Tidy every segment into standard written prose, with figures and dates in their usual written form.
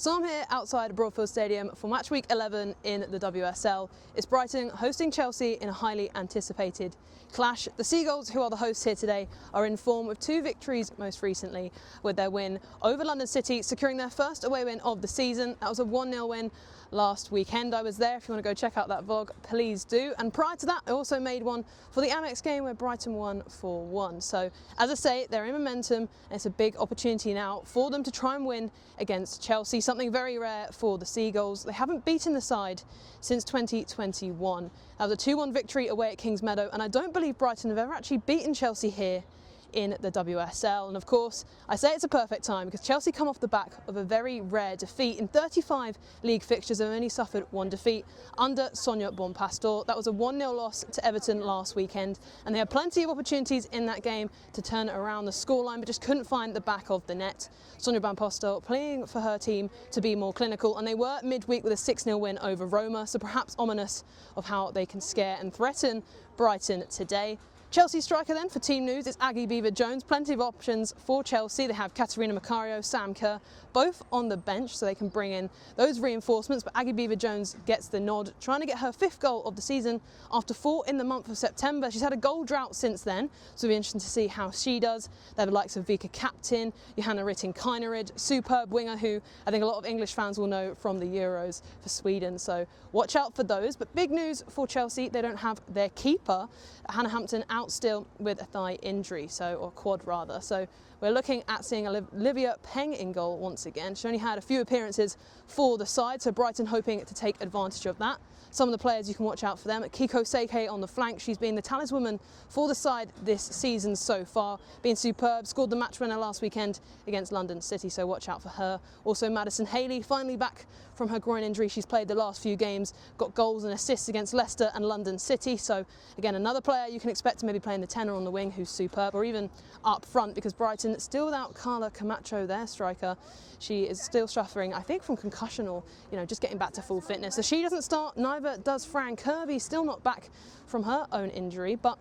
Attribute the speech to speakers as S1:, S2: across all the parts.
S1: So I'm here outside Broadfield Stadium for Matchweek 11 in the WSL. It's Brighton hosting Chelsea in a highly anticipated clash. The Seagulls, who are the hosts here today, are in form with 2 victories most recently, with their win over London City, securing their first away win of the season. That was a 1-0 win last weekend. I was there. If you want to go check out that vlog, please do. And prior to that, I also made one for the Amex game where Brighton won 4-1. So as I say, they're in momentum, and it's a big opportunity now for them to try and win against Chelsea, something very rare for the Seagulls. They haven't beaten the side since 2021. That was a 2-1 victory away at Kings Meadow, and I don't believe Brighton have ever actually beaten Chelsea here in the WSL. And of course, I say it's a perfect time because Chelsea come off the back of a very rare defeat. In 35 league fixtures, they've only suffered 1 defeat under Sonia Bompastor. That was a 1-0 loss to Everton last weekend, and they had plenty of opportunities in that game to turn around the scoreline, but just couldn't find the back of the net. Sonia Bompastor playing for her team to be more clinical, and they were midweek with a 6-0 win over Roma, so perhaps ominous of how they can scare and threaten Brighton today. Chelsea striker then for team news is Aggie Vidošić. Plenty of options for Chelsea. They have Katerina Macario, Sam Kerr, both on the bench, so they can bring in those reinforcements. But Aggie Vidošić gets the nod, trying to get her 5th goal of the season after 4 in the month of September. She's had a goal drought since then, so it'll be interesting to see how she does. They have the likes of Vika Captain, Johanna Rytting-Kaneryd, superb winger who I think a lot of English fans will know from the Euros for Sweden. So watch out for those. But big news for Chelsea, they don't have their keeper, Hannah Hampton, out still with a thigh injury, or quad rather. So we're looking at seeing Olivia Peng in goal once again. She only had a few appearances for the side, so Brighton hoping to take advantage of that. Some of the players you can watch out for them. Kiko Seke on the flank. She's been the talisman for the side this season so far, being superb. Scored the match winner last weekend against London City, so watch out for her. Also Madison Haley, finally back from her groin injury. She's played the last few games, got goals and assists against Leicester and London City. So again, another player you can expect to maybe play in the 10 or on the wing who's superb, or even up front, because Brighton still without Carla Camacho, their striker. She is still suffering, I think, from concussion or just getting back to full fitness. So she doesn't start, neither does Fran Kirby, still not back from her own injury. But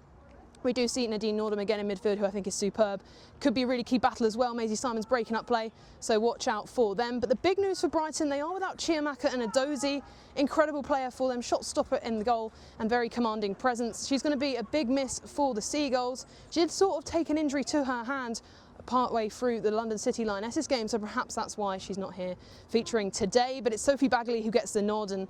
S1: we do see Nadine Nordum again in midfield, who I think is superb. Could be a really key battle as well. Maisie Simon's breaking up play, so watch out for them. But the big news for Brighton, they are without Chiamaka and Edozie. Incredible player for them, shot stopper in the goal and very commanding presence. She's going to be a big miss for the Seagulls. She did sort of take an injury to her hand partway through the London City Lionesses game, so perhaps that's why she's not here featuring today. But it's Sophie Bagley who gets the nod, and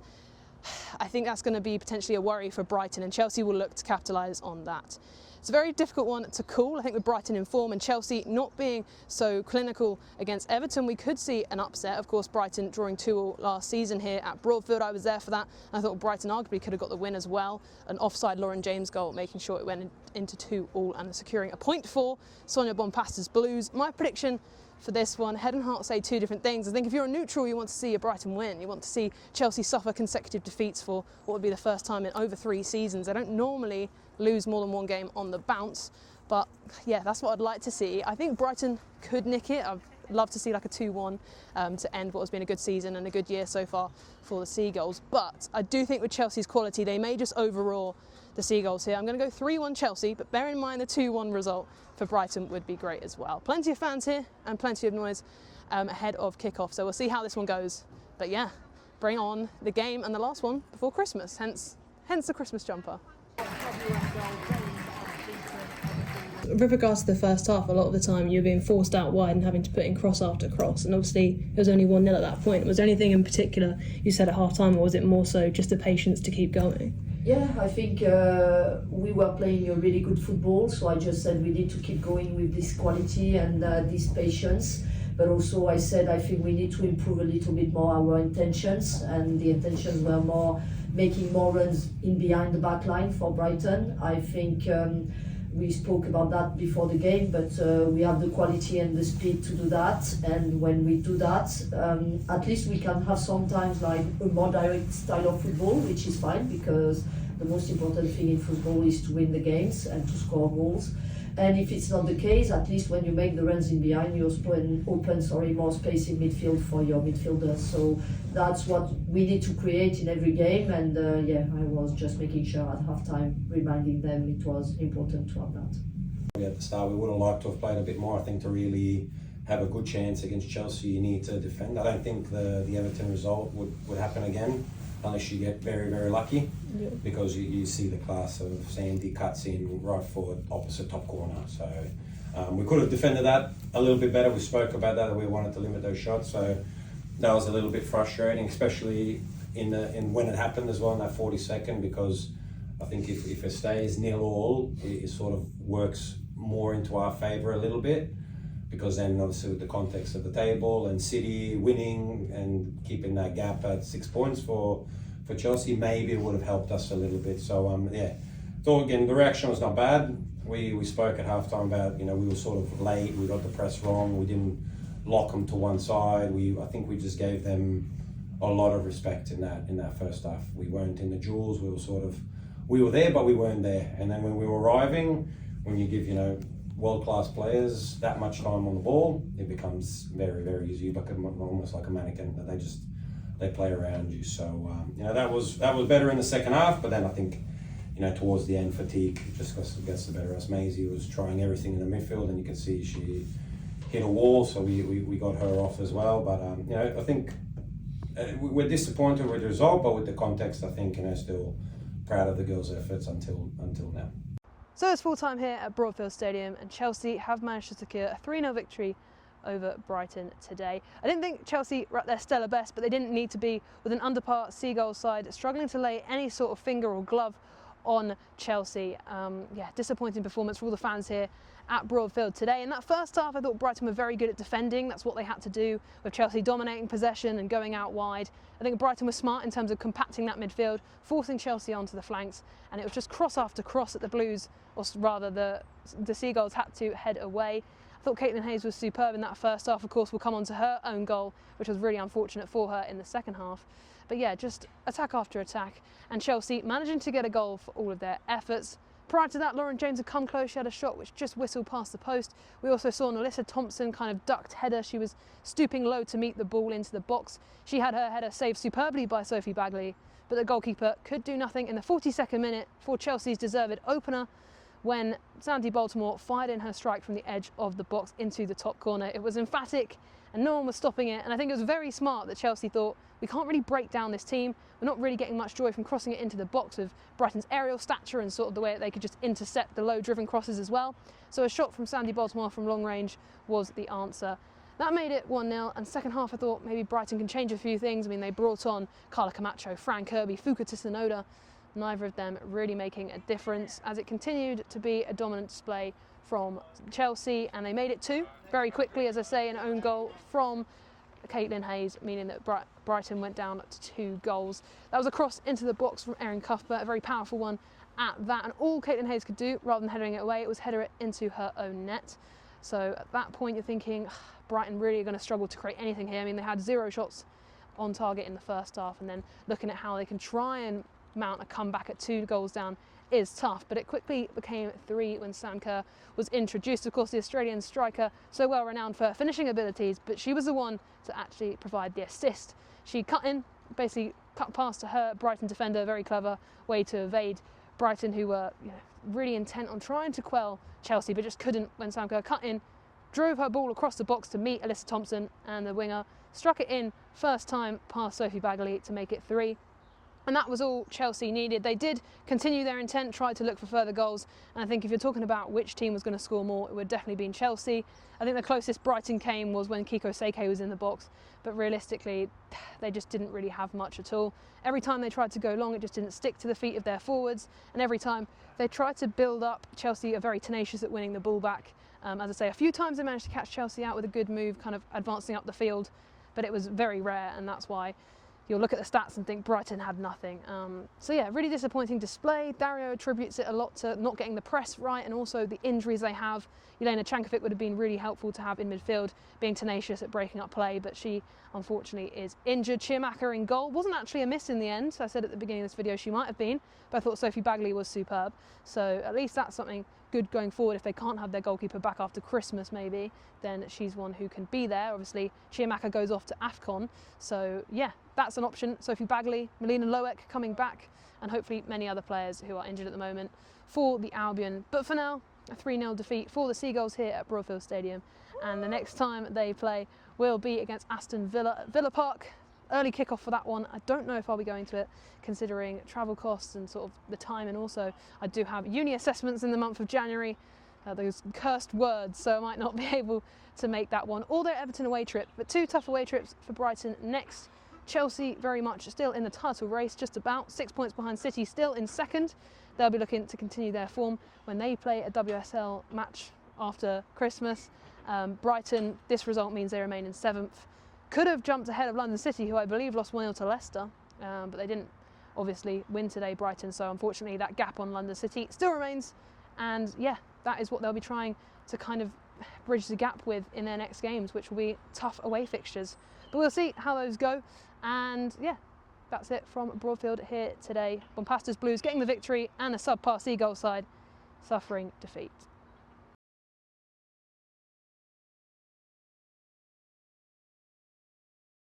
S1: I think that's going to be potentially a worry for Brighton, and Chelsea will look to capitalise on that. It's a very difficult one to call. I think with Brighton in form and Chelsea not being so clinical against Everton, we could see an upset. Of course, Brighton drawing 2-2 last season here at Broadfield. I was there for that. I thought Brighton arguably could have got the win as well. An offside Lauren James goal, making sure it went into 2-2 and securing a point for Sonia Bompastor's Blues. My prediction for this one, head and heart say 2 different things. I think if you're a neutral, you want to see a Brighton win. You want to see Chelsea suffer consecutive defeats for what would be the first time in over 3 seasons. They don't normally lose more than 1 game on the bounce, but yeah, that's what I'd like to see. I think Brighton could nick it. I'd love to see like a 2-1 to end what has been a good season and a good year so far for the Seagulls. But I do think with Chelsea's quality, they may just overawe the Seagulls here. I'm going to go 3-1 Chelsea, but bear in mind the 2-1 result for Brighton would be great as well. Plenty of fans here and plenty of noise ahead of kickoff, so we'll see how this one goes. But yeah, bring on the game and the last one before Christmas, hence the Christmas jumper. With regards to the first half, a lot of the time you're being forced out wide and having to put in cross after cross, and obviously it was only 1-0 at that point. Was there anything in particular you said at half time, or was it more so just the patience to keep going?
S2: Yeah, I think we were playing a really good football, so I just said we need to keep going with this quality and this patience. But also I said I think we need to improve a little bit more our intentions, and the intentions were more making more runs in behind the back line for Brighton. I think we spoke about that before the game, but we have the quality and the speed to do that. And when we do that, at least we can have sometimes like a more direct style of football, which is fine, because the most important thing in football is to win the games and to score goals. And if it's not the case, at least when you make the runs in behind, you open more space in midfield for your midfielders. So that's what we need to create in every game. And yeah, I was just making sure at halftime, reminding them it was important to have that.
S3: At the start, we would have liked to have played a bit more, I think, to really have a good chance against Chelsea, you need to defend. I don't think the Everton result would happen again unless you get very, very lucky, because you see the class of Sandy cuts in right forward, opposite top corner. So we could have defended that a little bit better. We spoke about that we wanted to limit those shots. So that was a little bit frustrating, especially in when it happened as well in that 42nd, because I think if it stays 0-0, it sort of works more into our favour a little bit, because then obviously with the context of the table and City winning and keeping that gap at 6 points for Chelsea, maybe it would have helped us a little bit. So so again, the reaction was not bad. We spoke at halftime about, we were sort of late, we got the press wrong, we didn't lock them to one side. I think we just gave them a lot of respect in that first half. We weren't in the duels, we were there, but we weren't there. And then when we were arriving, when you give, world-class players that much time on the ball, it becomes very, very easy. Like almost like a mannequin, that they play around you. So that was better in the second half. But then I think towards the end, fatigue just gets the better of us. Maisie was trying everything in the midfield, and you can see she hit a wall. So we got her off as well. But I think we're disappointed with the result, but with the context, I think still proud of the girls' efforts until now.
S1: So it's full time here at Broadfield Stadium, and Chelsea have managed to secure a 3-0 victory over Brighton today. I didn't think Chelsea were at their stellar best, but they didn't need to be, with an underpar Seagulls side struggling to lay any sort of finger or glove on Chelsea. Disappointing performance for all the fans here at Broadfield today. In that first half, I thought Brighton were very good at defending. That's what they had to do, with Chelsea dominating possession and going out wide. I think Brighton was smart in terms of compacting that midfield, forcing Chelsea onto the flanks, and it was just cross after cross that the Blues, or rather the Seagulls, had to head away. I thought Caitlin Hayes was superb in that first half. Of course, we'll come on to her own goal, which was really unfortunate for her in the second half. But yeah, just attack after attack, and Chelsea managing to get a goal for all of their efforts. Prior to that, Lauren James had come close. She had a shot which just whistled past the post. We also saw Alyssa Thompson kind of ducked header. She was stooping low to meet the ball into the box. She had her header saved superbly by Sophie Bagley, but the goalkeeper could do nothing in the 42nd minute for Chelsea's deserved opener, when Sandy Baltimore fired in her strike from the edge of the box into the top corner. It was emphatic and no one was stopping it, and I think it was very smart that Chelsea thought, we can't really break down this team. We're not really getting much joy from crossing it into the box, with Brighton's aerial stature and sort of the way that they could just intercept the low-driven crosses as well. So a shot from Sandy Baltimore from long range was the answer. That made it 1-0, and second half I thought maybe Brighton can change a few things. I mean, they brought on Carla Camacho, Fran Kirby, Fuka Tsunoda, neither of them really making a difference, as it continued to be a dominant display from Chelsea, and they made it 2 very quickly, as I say, an own goal from Caitlin Hayes, meaning that Brighton went down to 2 goals. That was a cross into the box from Erin Cuthbert, a very powerful one at that, and all Caitlin Hayes could do, rather than heading it away, it was header it into her own net. So at that point you're thinking, Brighton really are going to struggle to create anything here. I mean, they had 0 shots on target in the first half, and then looking at how they can try and mount a comeback at 2 goals down is tough, but it quickly became 3 when Sam Kerr was introduced. Of course, the Australian striker, so well renowned for her finishing abilities, but she was the one to actually provide the assist. She cut in, basically cut past to her Brighton defender, a very clever way to evade Brighton, who were really intent on trying to quell Chelsea, but just couldn't when Sam Kerr cut in, drove her ball across the box to meet Alyssa Thompson, and the winger struck it in first time past Sophie Bagley to make it 3. And that was all Chelsea needed. They did continue their intent, tried to look for further goals. And I think if you're talking about which team was going to score more, it would definitely be Chelsea. I think the closest Brighton came was when Kiko Seke was in the box. But realistically, they just didn't really have much at all. Every time they tried to go long, it just didn't stick to the feet of their forwards. And every time they tried to build up, Chelsea are very tenacious at winning the ball back. As I say, a few times they managed to catch Chelsea out with a good move, kind of advancing up the field. But it was very rare, and that's why you'll look at the stats and think Brighton had nothing. So yeah, really disappointing display. Dario attributes it a lot to not getting the press right, and also the injuries they have. Jelena Chankovic would have been really helpful to have in midfield, being tenacious at breaking up play, but she unfortunately is injured. Chiamaka in goal. Wasn't actually a miss in the end. I said at the beginning of this video she might have been, but I thought Sophie Bagley was superb. So at least that's something good going forward. If they can't have their goalkeeper back after Christmas maybe, then she's one who can be there. Obviously Chiamaka goes off to AFCON, so yeah, that's an option. Sophie Bagley, Melina Loeck coming back, and hopefully many other players who are injured at the moment for the Albion. But for now, a 3-0 defeat for the Seagulls here at Broadfield Stadium, and the next time they play will be against Aston Villa at Villa Park. Early kickoff for that one. I don't know if I'll be going to it, considering travel costs and sort of the time, and also I do have uni assessments in the month of January, those cursed words, so I might not be able to make that one. Or their Everton away trip, but 2 tough away trips for Brighton next. Chelsea very much still in the title race, just about 6 points behind City, still in second. They'll be looking to continue their form when they play a WSL match after Christmas. Brighton, this result means they remain in 7th. Could have jumped ahead of London City, who I believe lost 1-0 to Leicester, but they didn't obviously win today, Brighton, so unfortunately that gap on London City still remains, and yeah, that is what they'll be trying to kind of bridge the gap with in their next games, which will be tough away fixtures. But we'll see how those go, and yeah, that's it from Broadfield here today. Bompastor's Blues getting the victory, and a subpar Seagull side suffering defeat.